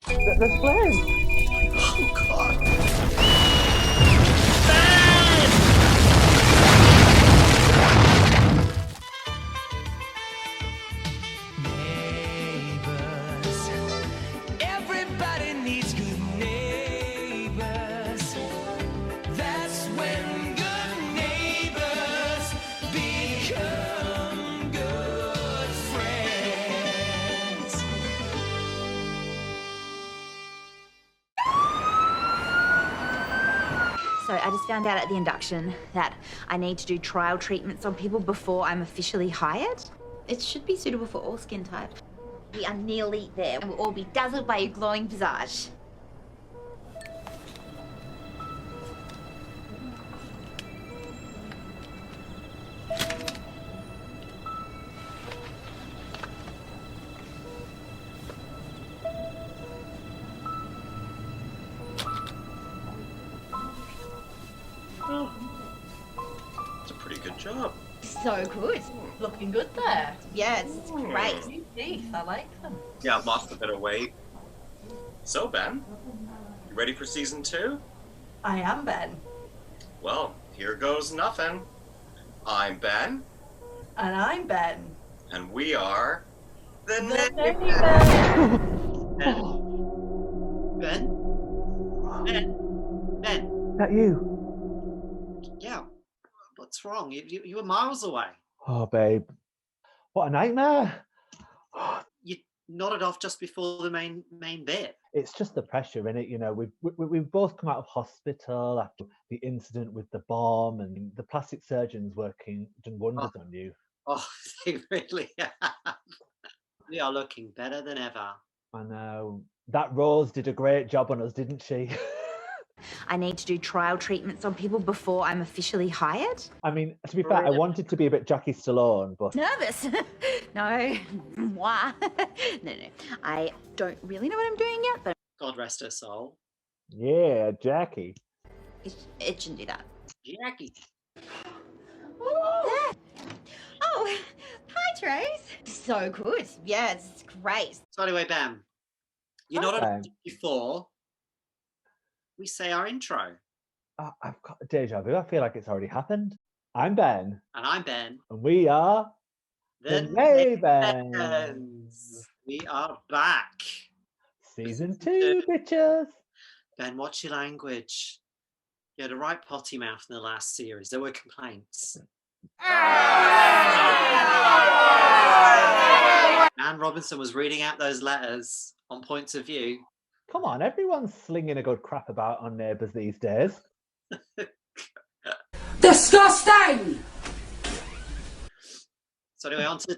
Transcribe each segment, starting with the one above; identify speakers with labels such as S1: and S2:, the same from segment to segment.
S1: There's flames.
S2: Oh, God.
S3: Neighbours. Everybody needs good neighbours. That's when good neighbours become good friends.
S4: So I just found out at the induction that I need to do trial treatments on people before I'm officially hired. It should be suitable for all skin types. We are nearly there and we'll all be dazzled by your glowing visage.
S2: It's a pretty good job.
S4: So good.
S5: Looking good there.
S4: Yeah, it's great.
S5: New teeth, I like them.
S2: Yeah, I've lost a bit of weight. So, Ben, you ready for season 2?
S5: I am Ben.
S2: Well, here goes nothing. I'm Ben,
S5: And I'm Ben.
S2: and we are the
S5: NeighBens.
S6: Ben? Ben?
S1: Is that you?
S6: Yeah. What's wrong? You were miles away.
S1: Oh, babe. What a nightmare.
S6: You nodded off just before the main bit.
S1: It's just the pressure in it, you know. We've both come out of hospital after the incident with the bomb, and the plastic surgeons done wonders on you.
S6: Oh, they really have. We are looking better than ever.
S1: I know. That Rose did a great job on us, didn't she?
S4: I need to do trial treatments on people before I'm officially hired.
S1: I mean, to be fair, I wanted to be a bit Jackie Stallone, but
S4: Nervous? No. Why? No. I don't really know what I'm doing yet, but
S6: God rest her soul.
S1: yeah, Jackie.
S4: it shouldn't do that.
S6: Jackie.
S4: Oh, hi, Trace. So good. Yeah, it's great.
S6: So anyway, Ben, you
S1: Hi,
S6: nodded
S1: Ben.
S6: off before we say our intro.
S1: I've got a deja vu. I feel like it's already happened. I'm Ben,
S6: And I'm Ben.
S1: and we are the NeighBens.
S6: NeighBens. We are back.
S1: Season 2, bitches.
S6: Ben, what's your language? You had a right potty mouth in the last series. There were complaints. Anne Robinson was reading out those letters on points of view.
S1: Come on, everyone's slinging a good crap about on Neighbours these days.
S7: Disgusting!
S6: So anyway, on to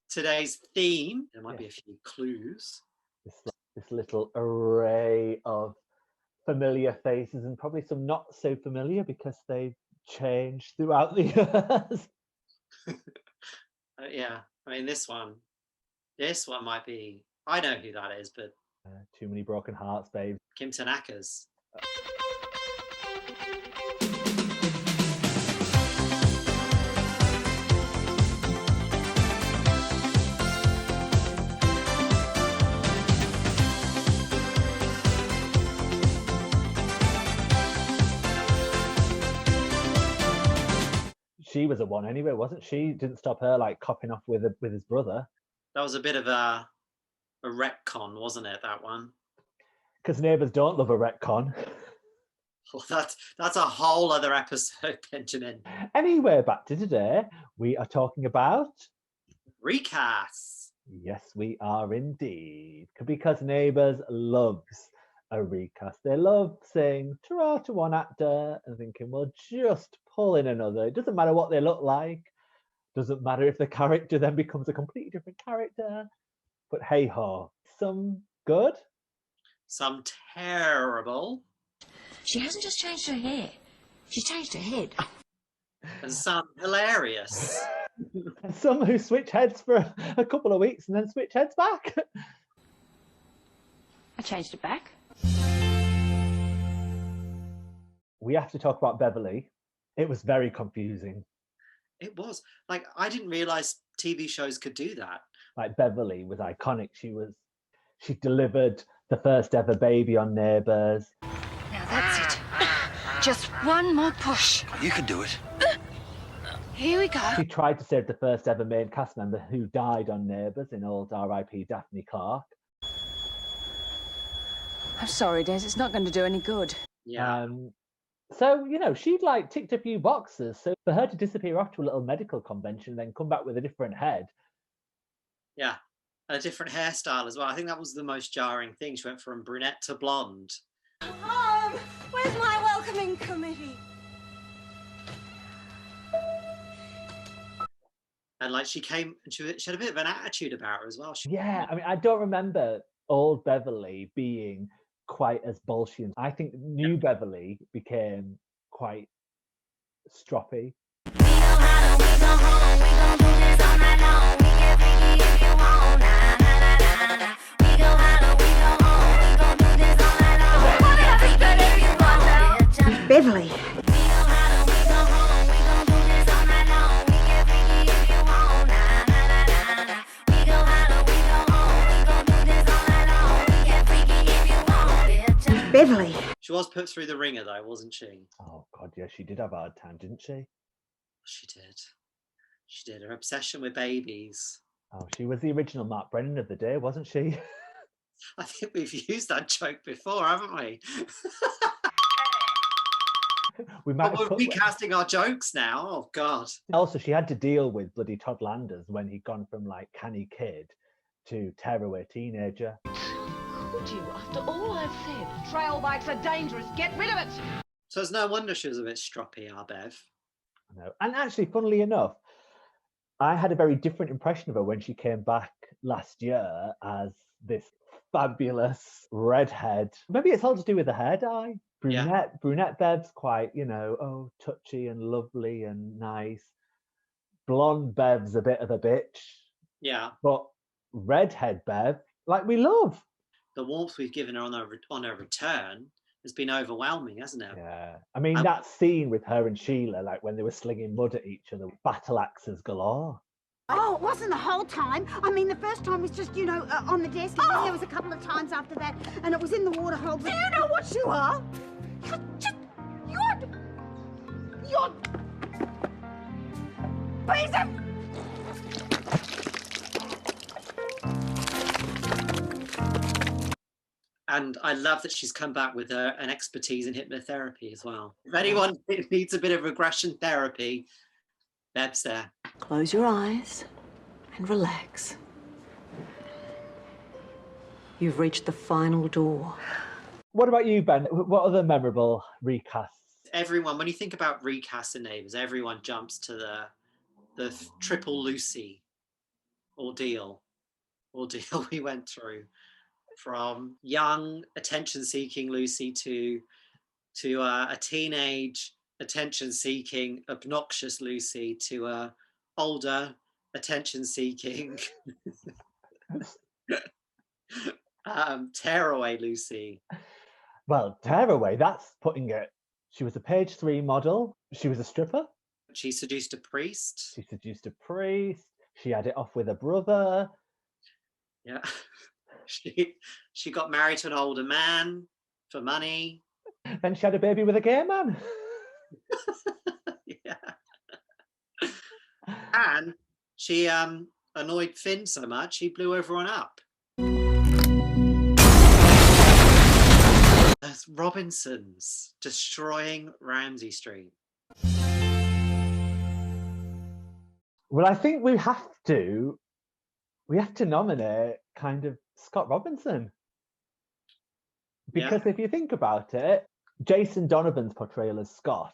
S6: today's theme. There might be a few clues.
S1: This little array of familiar faces and probably some not so familiar because they've changed throughout the years.
S6: Yeah, I mean this one might be. I know who that is, but
S1: Too many broken hearts, babe.
S6: Kim Tanaka's.
S1: She was a one anyway, wasn't she? Didn't stop her like copping off with his brother.
S6: That was a bit of a retcon, wasn't it? That one.
S1: Because Neighbours don't love a retcon.
S6: Well, that's a whole other episode, Benjamin.
S1: Anyway, back to today. We are talking about
S6: Recasts.
S1: yes, we are indeed. Because Neighbours loves a recast. They love saying ta to one actor and thinking, well, just pull in another. It doesn't matter what they look like. Doesn't matter if the character then becomes a completely different character. But hey ho, some good.
S6: Some terrible.
S7: She hasn't just changed her hair. She's changed her head.
S6: And some hilarious.
S1: And some who switch heads for a couple of weeks and then switch heads back.
S7: I changed it back.
S1: We have to talk about Beverly. It was very confusing.
S6: It was. Like, I didn't realise TV shows could do that.
S1: Like Beverly was iconic. She delivered the first ever baby on Neighbours.
S7: Now that's it. Just one more push.
S3: You can do it.
S7: Here we go.
S1: She tried to save the first ever main cast member who died on Neighbours in old R.I.P. Daphne Clark.
S8: I'm sorry, Des, it's not going to do any good.
S6: Yeah.
S1: So, you know, she'd like ticked a few boxes. So for her to disappear off to a little medical convention and then come back with a different head.
S6: Yeah. And a different hairstyle as well. I think that was the most jarring thing. She went from brunette to blonde.
S7: Mom, where's my welcoming committee?
S6: And like she came and she had a bit of an attitude about her as well.
S1: Yeah, I mean, I don't remember old Beverly being quite as bolshy. I think new Beverly became quite stroppy.
S7: Beverly. Beverly.
S6: She was put through the ringer though, wasn't she?
S1: Oh God, yeah, she did have a hard time, didn't she?
S6: She did. She did. Her obsession with babies.
S1: Oh, she was the original Mark Brennan of the day, wasn't she?
S6: I think we've used that joke before, haven't we?
S1: We might
S6: But
S1: have
S6: we're
S1: put-
S6: recasting our jokes now. Oh God.
S1: Also, she had to deal with bloody Todd Landers when he'd gone from like canny kid to tearaway teenager.
S9: Could you, after all I've said? Trail bikes are dangerous. Get rid of it.
S6: So it's no wonder she was a bit stroppy, our Bev.
S1: I know. And actually, funnily enough, I had a very different impression of her when she came back last year as this fabulous redhead. Maybe it's all to do with the hair dye. Brunette Bev's quite, you know, oh, touchy and lovely and nice. Blonde Bev's a bit of a bitch.
S6: Yeah.
S1: But redhead Bev, like we love.
S6: The warmth we've given her on her return has been overwhelming, hasn't it?
S1: Yeah. I mean, that scene with her and Sheila, like when they were slinging mud at each other, battle axes galore.
S10: Oh, it wasn't the whole time. I mean, the first time was just, you know, on the desk, and then there was a couple of times after that, and it was in the water hole. Do you know what you are? You're piece of...
S6: And I love that she's come back with an expertise in hypnotherapy as well. If anyone needs a bit of regression therapy, Bev's there.
S8: Close your eyes and relax. You've reached the final door.
S1: What about you, Ben? What other memorable recasts?
S6: Everyone, when you think about recast in Neighbours, everyone jumps to the triple Lucy ordeal we went through. From young, attention-seeking Lucy to a teenage, attention-seeking, obnoxious Lucy to a older, attention-seeking, tearaway Lucy.
S1: Well, tearaway, that's putting it. She was a page 3 model. She was a stripper.
S6: She seduced a priest.
S1: She seduced a priest. She had it off with a brother.
S6: Yeah. She got married to an older man for money.
S1: Then she had a baby with a gay man.
S6: Yeah. And she annoyed Finn so much he blew everyone up. That's Robinsons destroying Ramsay Street.
S1: Well, I think we have to nominate kind of Scott Robinson. Because if you think about it, Jason Donovan's portrayal as Scott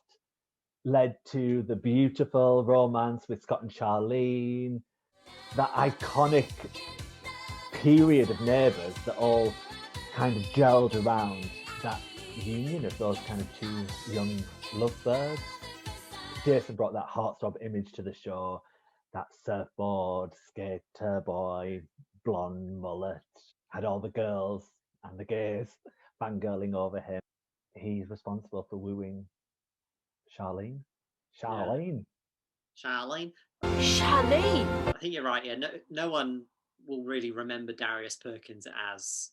S1: led to the beautiful romance with Scott and Charlene, that iconic period of Neighbours that all kind of gelled around that union of those kind of two young lovebirds. Jason brought that heartthrob image to the show, that surfboard, skater boy, blonde mullet, had all the girls and the gays fangirling over him. He's responsible for wooing Charlene.
S6: Charlene.
S8: Charlene!
S6: I think you're right. Yeah, no one will really remember Darius Perkins as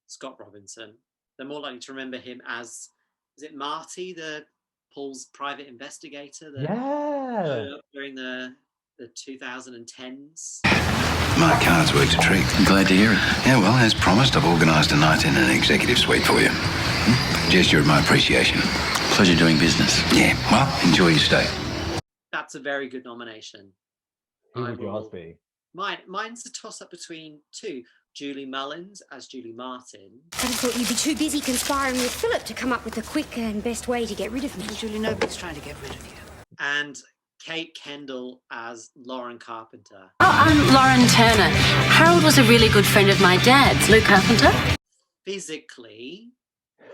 S6: Scott Robinson. They're more likely to remember him as, is it Marty, Paul's private investigator? During the 2010s.
S11: My cards worked a treat. I'm glad to hear it. Yeah, well, as promised, I've organised a night in an executive suite for you. Gesture of my appreciation. Pleasure doing business. Yeah, well, enjoy your stay.
S6: That's a very good nomination.
S1: Who would yours be?
S6: Mine's a toss-up between two. Julie Mullins as Julie Martin.
S12: I just thought you'd be too busy conspiring with Philip to come up with the quick and best way to get rid of me.
S8: Julie, nobody's trying to get rid of you.
S6: And Kate Kendall as Lauren Carpenter.
S7: Oh, I'm Lauren Turner. Harold was a really good friend of my dad's, Lou Carpenter.
S6: Physically,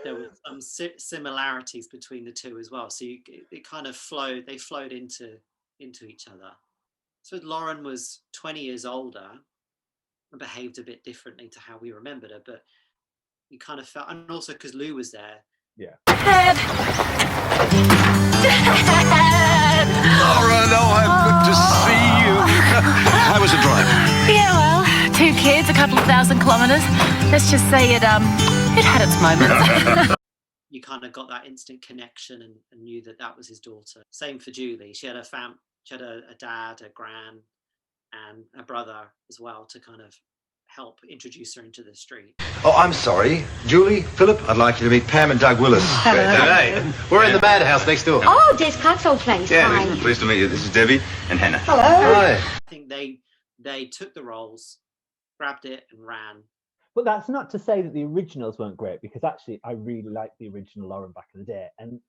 S6: there were some similarities between the two as well. So it kind of flowed. They flowed into each other. So Lauren was 20 years older and behaved a bit differently to how we remembered her, but you kind of felt, and also because Lou was there.
S1: Yeah.
S7: Dad!
S11: Lauren, good to see you. How was the drive?
S7: Yeah, well, 2 kids, a couple of 1,000 kilometres. Let's just say it had its moments.
S6: You kind of got that instant connection and knew that was his daughter. Same for Julie. She had a dad, a gran, and a brother as well to kind of help introduce her into the street.
S13: Oh, I'm sorry. Julie, Philip, I'd like you to meet Pam and Doug Willis.
S14: Hey, we're in the madhouse next door.
S12: Oh, Des Clark's old place.
S13: Yeah,
S12: Fine.
S13: pleased to meet you. This is Debbie and Hannah.
S12: Hello.
S13: Hi.
S6: I think they took the roles, grabbed it and ran.
S1: But that's not to say that the originals weren't great, because actually I really liked the original Lauren back in the day. And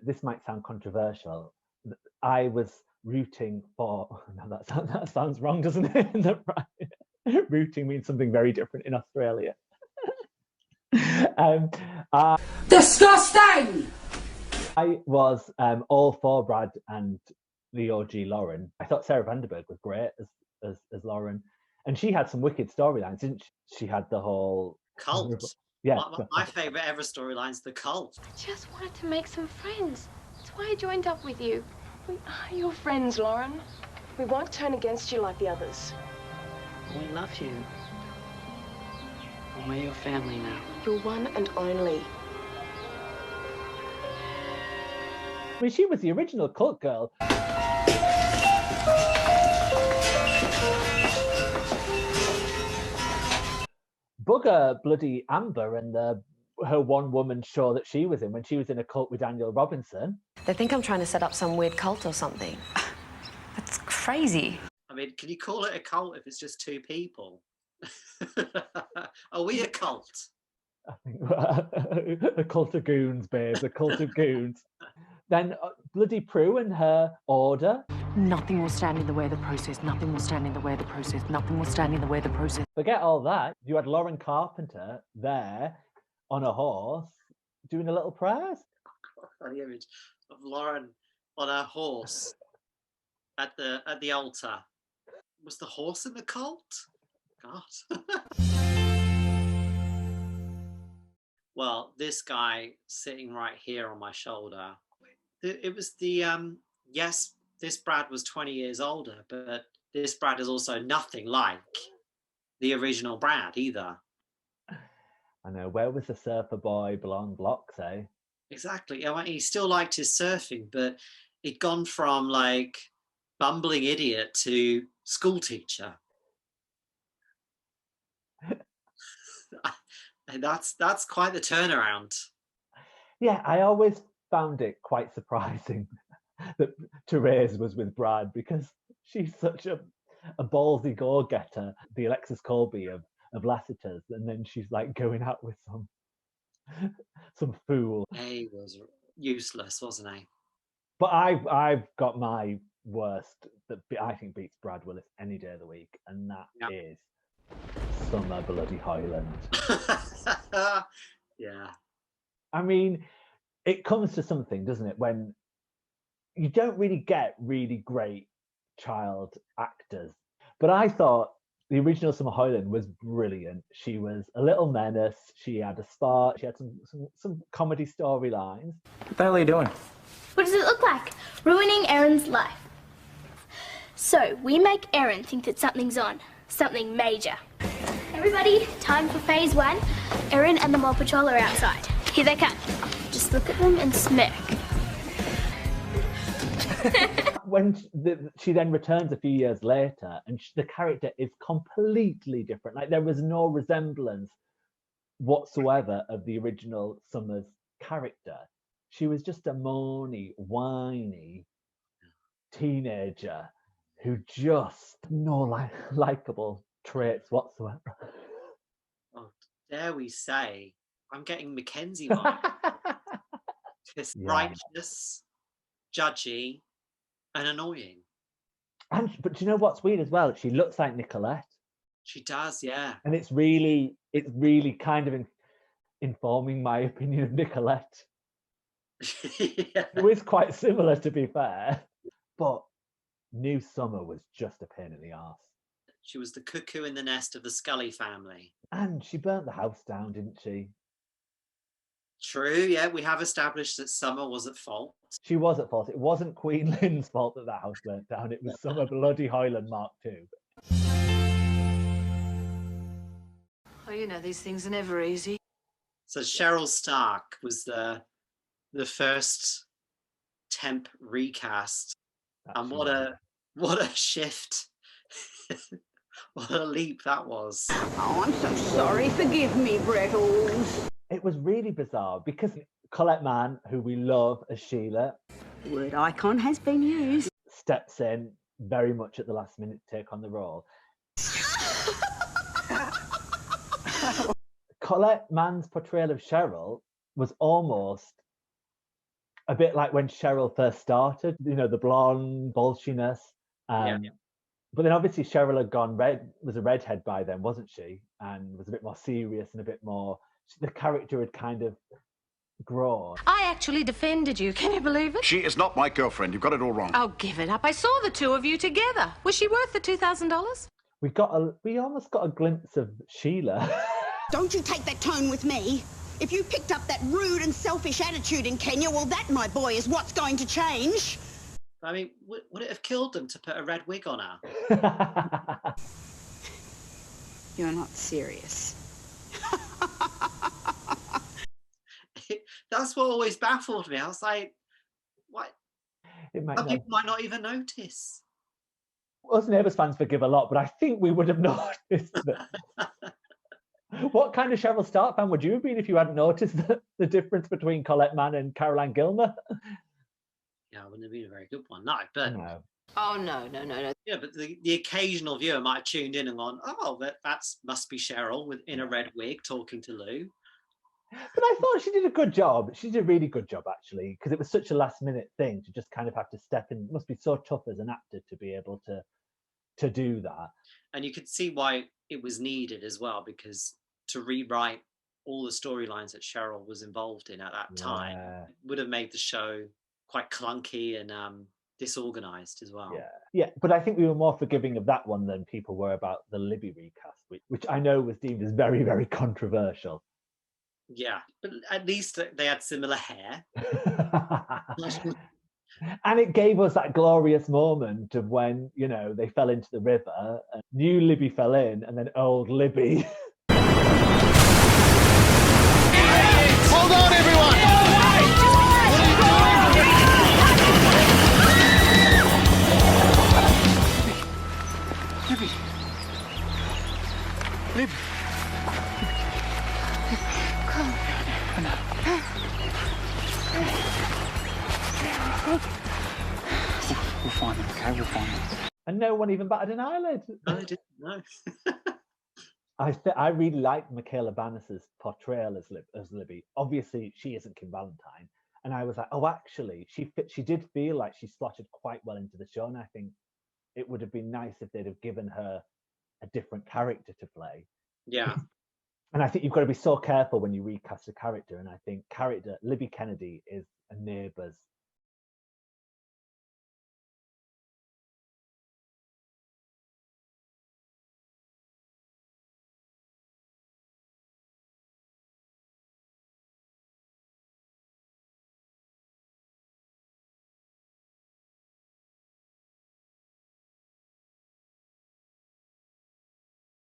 S1: this might sound controversial. I was rooting for, no, that sounds wrong, doesn't it? Rooting means something very different in Australia.
S3: Disgusting!
S1: I was all for Brad and the OG Lauren. I thought Sarah Vanderberg was great as Lauren. And she had some wicked storylines, didn't she? She had the whole
S6: cult.
S1: Yeah.
S6: My favourite ever storyline's the cult.
S15: I just wanted to make some friends. That's why I joined up with you. We are your friends, Lauren. We won't turn against you like the others.
S8: We love you. And we're your family now.
S15: You're one and only.
S1: I mean, she was the original cult girl. Bugger bloody Amber and her one-woman show that she was in when she was in a cult with Daniel Robinson.
S16: They think I'm trying to set up some weird cult or something. That's crazy.
S6: I mean, can you call it a cult if it's just 2 people? Are we a cult?
S1: I think a cult of goons, babes, a cult of goons. Then bloody Prue and her order.
S8: Nothing will stand in the way of the process. Nothing will stand in the way of the process. Nothing will stand in the way of the process.
S1: Forget all that. You had Lauren Carpenter there on a horse doing a little prayers.
S6: The image of Lauren on her horse at the altar. Was the horse in the cult? God. Well, this guy sitting right here on my shoulder. It was the yes. This Brad was 20 years older, but this Brad is also nothing like the original Brad either.
S1: I know. Where was the surfer boy belong blocks, eh?
S6: Exactly. I mean, he still liked his surfing, but he'd gone from like bumbling idiot to school teacher. And that's quite the turnaround.
S1: Yeah, I always found it quite surprising that Therese was with Brad, because she's such a ballsy go-getter, the Alexis Colby of Lassiter's, and then she's like going out with some fool.
S6: He was useless, wasn't he?
S1: But I've got my worst that I think beats Brad Willis any day of the week, and that is Summer Bloody Highland.
S6: Yeah.
S1: I mean, it comes to something, doesn't it, when you don't really get really great child actors. But I thought the original Summer Highland was brilliant. She was a little menace. She had a spark. She had some comedy storylines.
S17: What the hell are you doing?
S18: What does it look like? Ruining Erin's life. So we make Erin think that something's on, something major. Everybody, time for phase 1. Erin and the Mole Patrol are outside. Here they come. Just look at them and smirk.
S1: When she then returns a few years later, and the character is completely different. Like, there was no resemblance whatsoever of the original Summers character. She was just a moany, whiny teenager who just no likable traits whatsoever.
S6: Oh, dare we say, I'm getting Mackenzie vibes. Just righteous, judgy, and annoying.
S1: But do you know what's weird as well? She looks like Nicolette.
S6: She does, yeah.
S1: And it's really kind of informing my opinion of Nicolette.
S6: Yeah.
S1: Who is quite similar, to be fair. But New Summer was just a pain in the arse.
S6: She was the cuckoo in the nest of the Scully family.
S1: And she burnt the house down, didn't she?
S6: True, yeah. We have established that Summer was at fault.
S1: She was at fault. It wasn't Queen Lynn's fault that house burnt down. It was Summer bloody Hoyland Mark II.
S8: Oh, you know, these things are never easy.
S6: So Cheryl Stark was the first temp recast. And what a shift. What a leap that was.
S10: Oh, I'm so sorry. Forgive me, Brettles.
S1: It was really bizarre because Colette Mann, who we love as Sheila,
S10: Word icon has been used.
S1: steps in very much at the last minute to take on the role. Colette Mann's portrayal of Cheryl was almost a bit like when Cheryl first started, you know, the blonde bolshiness. But then obviously Cheryl had gone was a redhead by then, wasn't she? And was a bit more serious and a bit more, the character had kind of grown.
S8: I actually defended you. Can you believe it?
S17: She is not my girlfriend. You've got it all wrong.
S8: Oh, give it up. I saw the two of you together. Was she worth the $2,000?
S1: We almost got a glimpse of Sheila.
S10: Don't you take that tone with me. If you picked up that rude and selfish attitude in Kenya, well, that, my boy, is what's going to change.
S6: I mean, would it have killed them to put a red wig on her?
S10: You're not serious.
S6: That's what always baffled me. I was like, what?
S1: Some
S6: people might not even notice.
S1: Us Neighbours fans forgive a lot, but I think we would have noticed that. What kind of Cheryl Stark fan would you have been if you hadn't noticed the difference between Colette Mann and Caroline Gilmer?
S6: Yeah, it wouldn't have been a very good one. No, but
S1: no.
S8: Oh, no.
S6: Yeah, but the occasional viewer might have tuned in and gone, oh, that must be Cheryl in a red wig talking to Lou.
S1: But I thought she did a good job. She did a really good job, actually, because it was such a last-minute thing to just kind of have to step in. It must be so tough as an actor to be able to do that.
S6: And you could see why it was needed as well, because to rewrite all the storylines that Cheryl was involved in at that time would have made the show quite clunky and disorganized as well.
S1: Yeah, but I think we were more forgiving of that one than people were about the Libby recast, which I know was deemed as very, very controversial.
S6: Yeah, but at least they had similar hair.
S1: And it gave us that glorious moment of when, you know, they fell into the river, and new Libby fell in, and then old Libby.
S3: Hold on, everyone!
S17: Libby. Libby. We'll find them, okay? We'll find them.
S1: And no one even batted an eyelid.
S6: No, I didn't know.
S1: I really liked Michaela Bannis's portrayal as Libby. Obviously, she isn't Kim Valentine. And I was like, oh, actually, she did feel like she slotted quite well into the show. And I think it would have been nice if they'd have given her a different character to play.
S6: Yeah.
S1: And I think you've got to be so careful when you recast a character. And I think Libby Kennedy is a Neighbours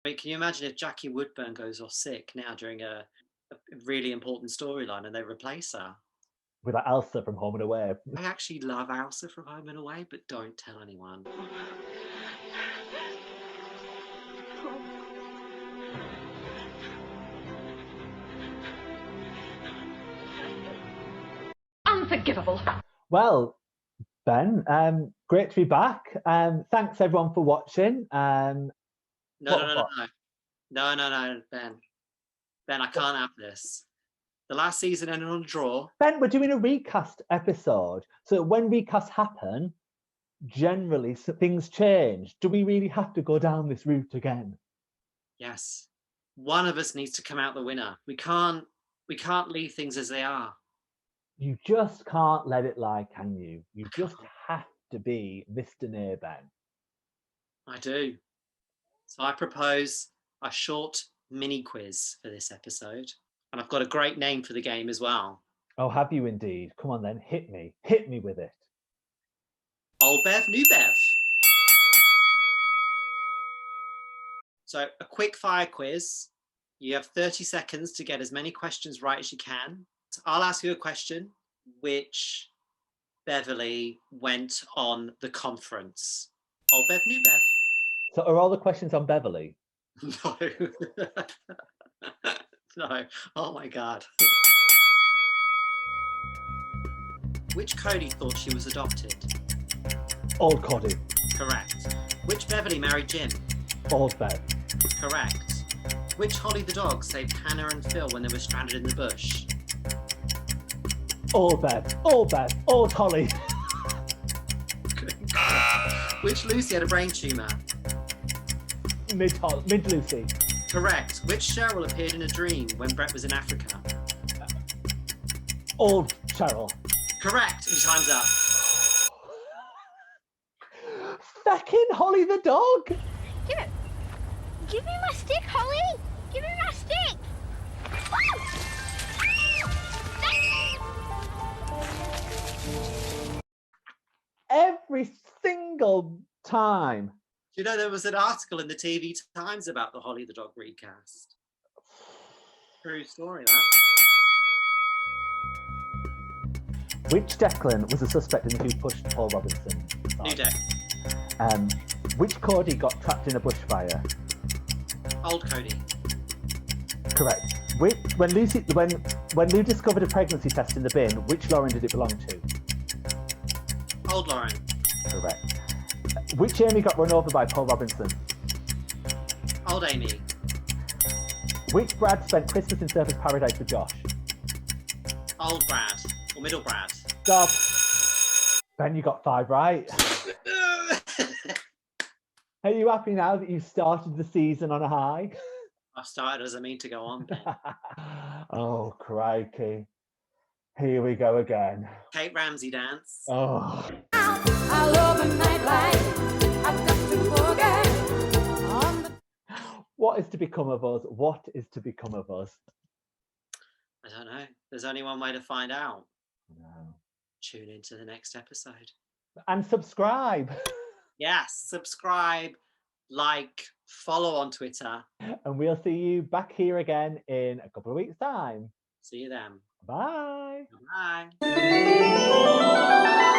S6: mean, can you imagine if Jackie Woodburn goes off sick now during a really important storyline and they replace her?
S1: With like Elsa from Home and Away.
S6: I actually love Elsa from Home and Away, but don't tell anyone.
S9: Unforgivable.
S1: Well, Ben, great to be back. Thanks everyone for watching.
S6: No, Ben. Ben, I can't have this. The last season ended on a draw.
S1: Ben, we're doing a recast episode. So when recasts happen, generally things change. Do we really have to go down this route again?
S6: Yes. One of us needs to come out the winner. We can't leave things as they are.
S1: You just can't let it lie, can you? You just have to be Mr. NeighBen.
S6: I do. So I propose a short mini quiz for this episode. And I've got a great name for the game as well.
S1: Oh, have you indeed? Come on then, hit me. Hit me with it.
S6: Old Bev, new Bev. So a quick fire quiz. You have 30 seconds to get as many questions right as you can. So I'll ask you a question. Which Beverly went on the conference? Old Bev, new Bev.
S1: So are all the questions on Beverly?
S6: No. No. Oh my God. Which Cody thought she was adopted?
S1: Old Cody.
S6: Correct. Which Beverly married Jim?
S1: Old Bev.
S6: Correct. Which Holly the dog saved Hannah and Phil when they were stranded in the bush?
S1: Old Bev. Old Bev. Old Holly.
S6: Which Lucy had a brain tumour?
S1: Mid Lucy.
S6: Correct. Which Cheryl appeared in a dream when Brett was in Africa?
S1: Old Cheryl.
S6: Correct. Your time's up.
S1: Feckin' Holly the dog.
S18: Give me my stick, Holly. Give me my stick.
S1: Every single time.
S6: Do you know there was an article in the TV Times about the Holly the dog recast? True story, that.
S1: Which Declan was a suspect in Who Pushed Paul Robinson?
S6: New Deck.
S1: Which Cody got trapped in a bushfire?
S6: Old Cody.
S1: Correct. When Lou discovered a pregnancy test in the bin, which Lauren did it belong to?
S6: Old Lauren.
S1: Correct. Which Amy got run over by Paul Robinson?
S6: Old Amy.
S1: Which Brad spent Christmas in Surfers Paradise with Josh?
S6: Old Brad. Or middle Brad.
S1: Stop. Ben, you got 5 right. Are you happy now that you started the season on a high?
S6: I started as I mean to go on, Ben.
S1: Oh, crikey. Here we go again.
S6: Kate Ramsay dance.
S1: Oh.
S19: I love a nightlife. I've got to forget.
S1: What is to become of us? What is to become of us?
S6: I don't know. There's only one way to find out.
S1: No.
S6: Tune into the next episode.
S1: And subscribe.
S6: Yes, subscribe, like, follow on Twitter.
S1: And we'll see you back here again in a couple of weeks' time.
S6: See you then.
S1: Bye.
S6: Bye.